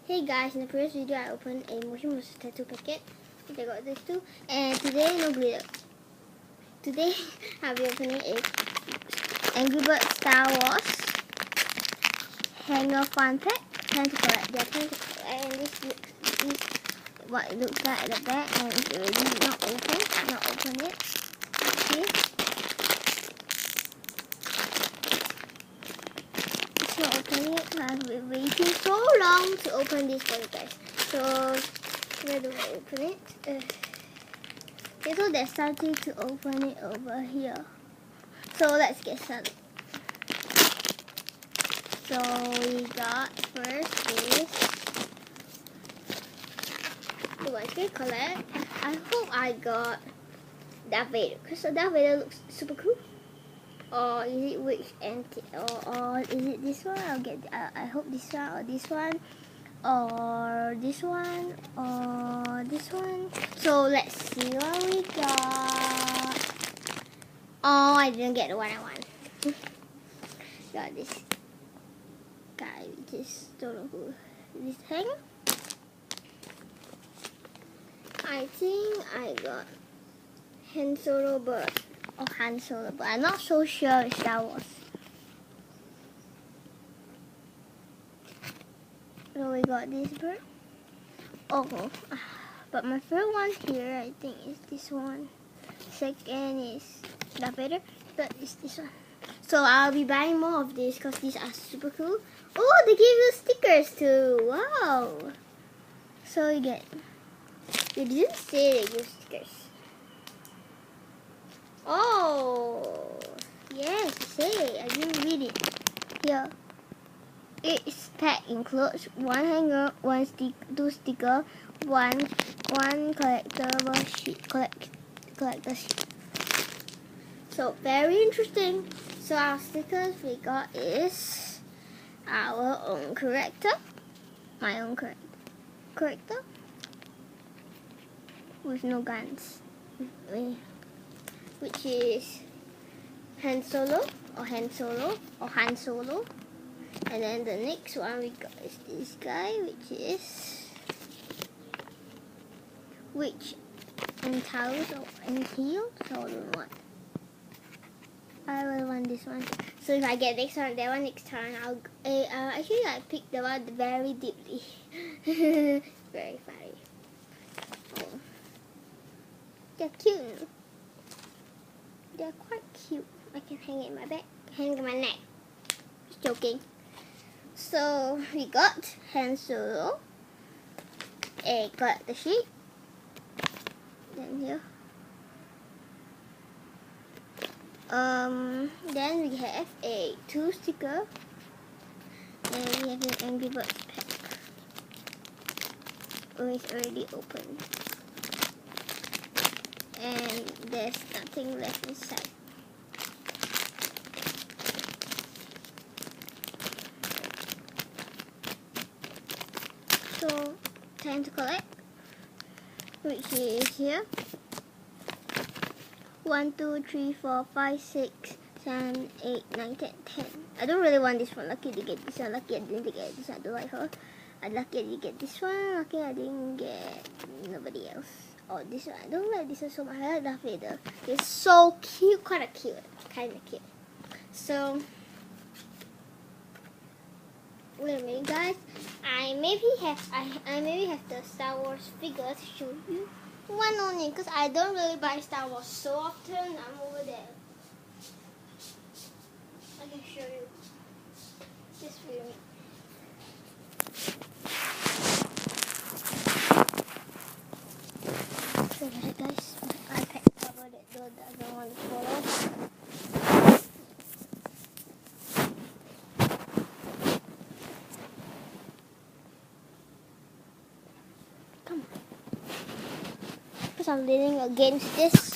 Hey guys, in the previous video I opened a Moshi Monster tattoo packet. I got this too. And today, no glitter. Today I'll be opening a Angry Birds Star Wars hanger fun pack. Time to collect. They're time to collect. And this is what it looks like at the back, and it's already not open. Not open yet. Okay. It's not open yet. I've been waiting so long to open this for you guys. So where do I open it? Okay, so they're starting to open it over here. So let's get started. So we got first is the one I collect. I hope I got Darth Vader, because Darth Vader looks super cool. Or is it which anti? Or is it this one? I'll get. I hope this one or this one. Or this one, or this one. So let's see what we got. Oh, I didn't get the one I want. Got this guy, which is don't know who this thing. I think I got Han Solo bird or Han Solo bird. I'm not so sure it's Star Wars. So we got this bird. Oh, but my favorite one here, I think, is this one. Second is Darth Vader. Third is this one. So I'll be buying more of these because these are super cool. Oh, they give you stickers too. Wow. So you get. They didn't say they give stickers. Oh, yes, say. I didn't read it. Here. Its pack includes one hanger, two sticker, one collectible sheet, collector sheet. So very interesting. So our stickers we got is our own character, my own character with no guns, which is Han Solo. And then the next one we got is this guy, which entails or entails, so I don't know what. I will want this one. So if I get this one, that one next time, actually I picked the one very deeply. Very funny. Oh. They're cute. They're quite cute. I can hang it in my back, hang it in my neck. Just joking. So we got Han Solo, a collector sheet, then here. Then we have a 2 sticker, and we have an Angry Birds pack. Oh, it's already open, and there's nothing left inside. So, time to collect, which is here. 1, 2, 3, 4, 5, 6, 7, 8, 9, 10, 10. I don't really want this one. Lucky to get this one. Lucky I didn't get this one. I don't like her. I'm lucky I didn't get this one. Lucky I didn't get nobody else. Or this one. I don't like this one so much. I like Darth Vader. It's so cute. Kind of cute. So, wait a minute, guys. I maybe have the Star Wars figure to show you. One only, because I don't really buy Star Wars so often. I'm over there. I can show you. Just feel me. So that, guys, my iPad cover that door that I don't want to fall off. Come on. Because I'm leaning against this.